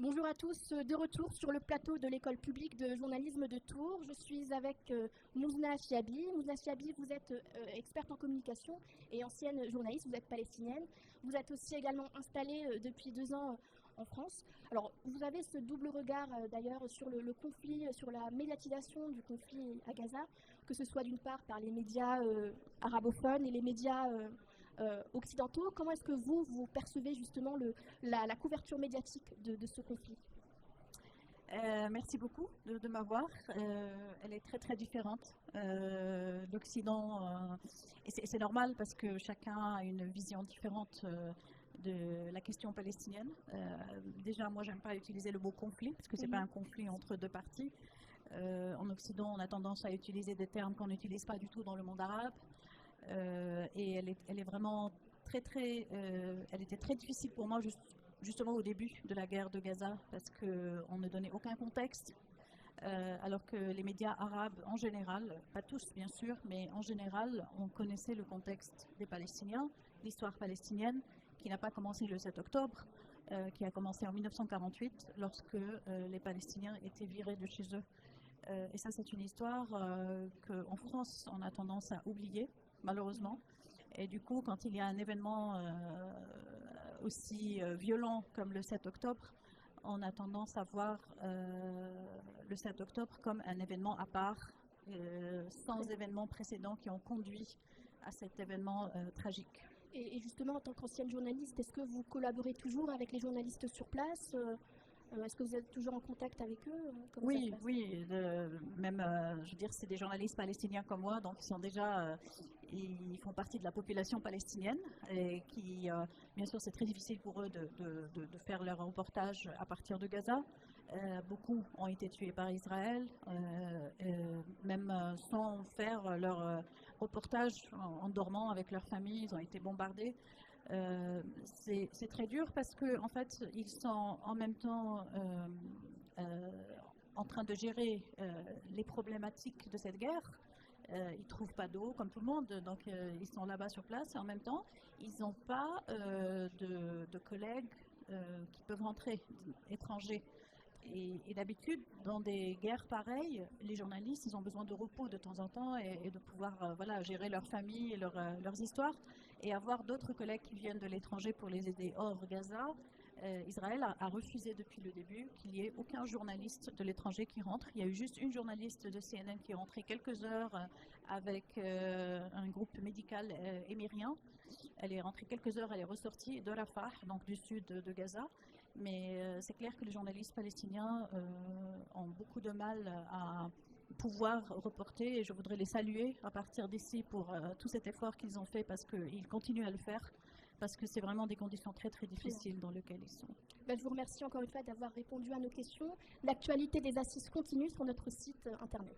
Bonjour à tous, de retour sur le plateau de l'école publique de journalisme de Tours. Je suis avec Mouzna Chiabi. Mouzna Chiabi, vous êtes experte en communication et ancienne journaliste, vous êtes palestinienne. Vous êtes aussi également installée depuis 2 ans en France. Alors, vous avez ce double regard d'ailleurs sur le conflit, sur la médiatisation du conflit à Gaza, que ce soit d'une part par les médias arabophones et les médias occidentaux. Comment est-ce que vous percevez justement la couverture médiatique de ce conflit? Merci beaucoup de m'avoir. Elle est très très différente. L'Occident, et c'est normal parce que chacun a une vision différente de la question palestinienne. Déjà, moi, j'aime pas utiliser le mot conflit parce que c'est pas un conflit entre deux parties. En Occident, on a tendance à utiliser des termes qu'on n'utilise pas du tout dans le monde arabe. Et elle est vraiment elle était très difficile pour moi justement au début de la guerre de Gaza parce qu'on ne donnait aucun contexte, alors que les médias arabes en général, pas tous bien sûr, mais en général, on connaissait le contexte des Palestiniens, l'histoire palestinienne qui n'a pas commencé le 7 octobre, qui a commencé en 1948 lorsque les Palestiniens étaient virés de chez eux. Et ça, c'est une histoire qu'en France, on a tendance à oublier, malheureusement. Et du coup, quand il y a un événement aussi violent comme le 7 octobre, on a tendance à voir le 7 octobre comme un événement à part, sans événements précédents qui ont conduit à cet événement tragique. Et justement, en tant qu'ancienne journaliste, est-ce que vous collaborez toujours avec les journalistes sur place? Est-ce que vous êtes toujours en contact avec eux? Oui, oui, même, je veux dire, c'est des journalistes palestiniens comme moi, donc ils sont déjà, ils font partie de la population palestinienne, et qui, bien sûr, c'est très difficile pour eux de faire leur reportage à partir de Gaza. Beaucoup ont été tués par Israël, même sans faire leur reportage en dormant avec leur famille, ils ont été bombardés. C'est très dur parce qu'en fait, ils sont en même temps en train de gérer les problématiques de cette guerre. Ils ne trouvent pas d'eau comme tout le monde, donc ils sont là-bas sur place et en même temps, ils n'ont pas de collègues qui peuvent rentrer, étrangers. Et d'habitude, dans des guerres pareilles, les journalistes, ils ont besoin de repos de temps en temps et de pouvoir voilà, gérer leur famille et leurs histoires. Et avoir d'autres collègues qui viennent de l'étranger pour les aider hors Gaza. Israël a refusé depuis le début qu'il y ait aucun journaliste de l'étranger qui rentre. Il y a eu juste une journaliste de CNN qui est rentrée quelques heures avec un groupe médical émirien. Elle est rentrée quelques heures, elle est ressortie de Rafah, donc du sud de Gaza. Mais c'est clair que les journalistes palestiniens ont beaucoup de mal à pouvoir reporter et je voudrais les saluer à partir d'ici pour tout cet effort qu'ils ont fait parce qu'ils continuent à le faire parce que c'est vraiment des conditions très très difficiles dans lesquelles ils sont. Je vous remercie encore une fois d'avoir répondu à nos questions. L'actualité des assises continue sur notre site internet.